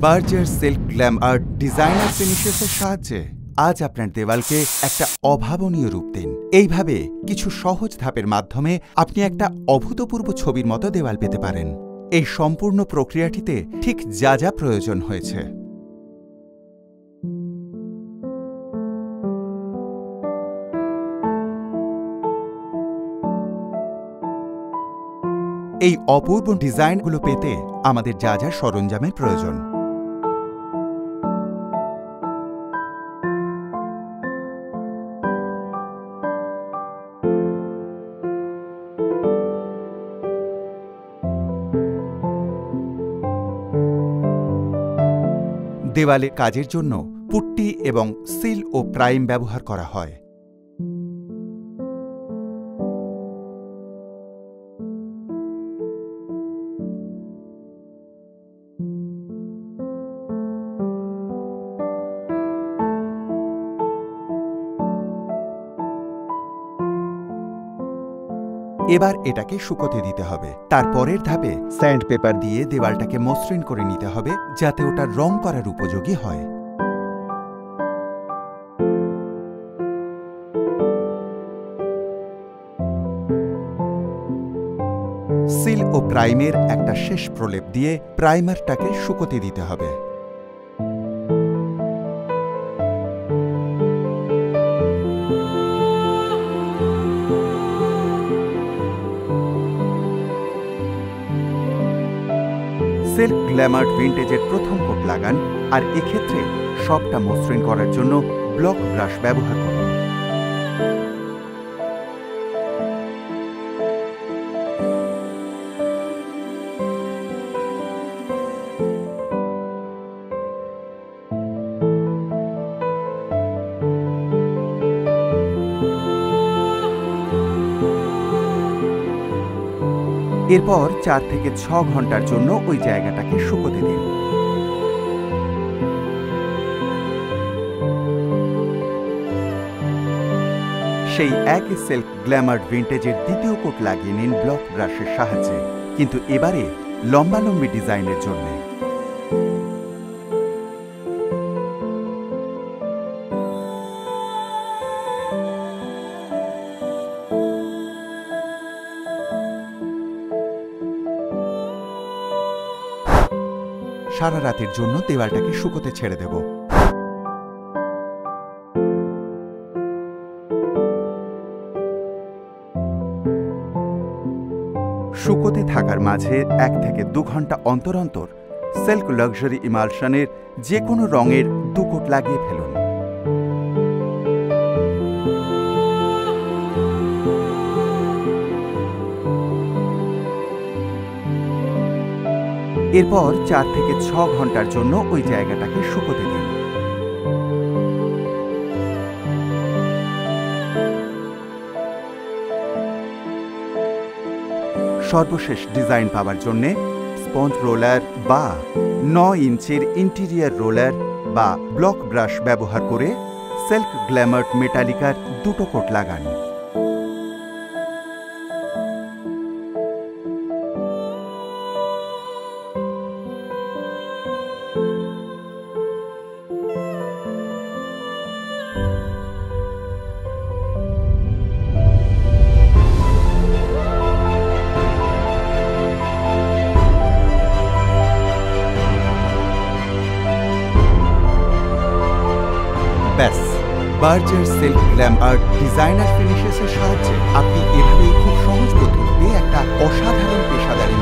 Berger Silk Glam Art designer ফিনিশেসের সাহায্যে আজ আপনার দেওয়ালকে একটা অভাবনীয় রূপ দিন। এইভাবে কিছু সহজ ধাপের মাধ্যমে আপনি একটা অভূতপূর্ব ছবির মতো দেওয়াল পেতে পারেন। এই সম্পূর্ণ প্রক্রিয়াটিতে ঠিক যা যা প্রয়োজন হয়েছে। এই অপূর্ব ডিজাইনগুলো পেতে আমাদের যা যা সরঞ্জামের প্রয়োজন। দেওয়ালে কাজের জন্য পুট্টি এবং সিল ও প্রাইম ব্যবহার করা হয়। এবার এটাকে শুকোতে দিতে হবে। তারপরের ধাপে স্যান্ড পেপার দিয়ে দেওয়ালটাকে মসৃণ করে নিতে হবে যাতে ওটা রং করার উপযোগী হয়। সিল ও প্রাইমের একটা শেষ প্রলেপ দিয়ে প্রাইমারটাকে শুকোতে দিতে হবে। সিল্ক গ্ল্যাম আর্ট ভিন্টেজের প্রথম কোট লাগান আর এক্ষেত্রে সবটা মসৃণ করার জন্য ব্লক ব্রাশ ব্যবহার করুন। এরপর 4 থেকে 6 ঘন্টার জন্য ওই জায়গাটাকে শুকোতে দিন। সেই একই সিল্ক গ্ল্যাম আর্ট ভিন্টেজের দ্বিতীয় কোট লাগিয়ে নিন ব্লক ব্রাশের সাহায্যে, কিন্তু এবারে লম্বালম্বি ডিজাইনের জন্য। সারা রাতের জন্য দেওয়ালটাকে শুকোতে ছেড়ে দেব। শুকোতে থাকার মাঝে 1 থেকে 2 ঘন্টা অন্তর অন্তর সিল্ক লাক্সারি ইমালশনের যে কোনো রঙের 2 কোট লাগিয়ে ফেলুন। এরপর 4 থেকে 6 ঘন্টার জন্য ওই জায়গাটাকে শুকোতে দিন। সর্বশেষ ডিজাইন পাওয়ার জন্য স্পঞ্জ রোলার বা 9 ইঞ্চের ইন্টেরিয়ার রোলার বা ব্লক ব্রাশ ব্যবহার করে সিল্ক গ্ল্যাম আর্ট মেটালিকার 2 কোট লাগান। ব্যাস, Berger Silk Glam Art designer ফিনিশেসের সাহায্যে আপনি এভাবেই খুব সহজ পদ্ধতিতে একটা অসাধারণ পেশাদারি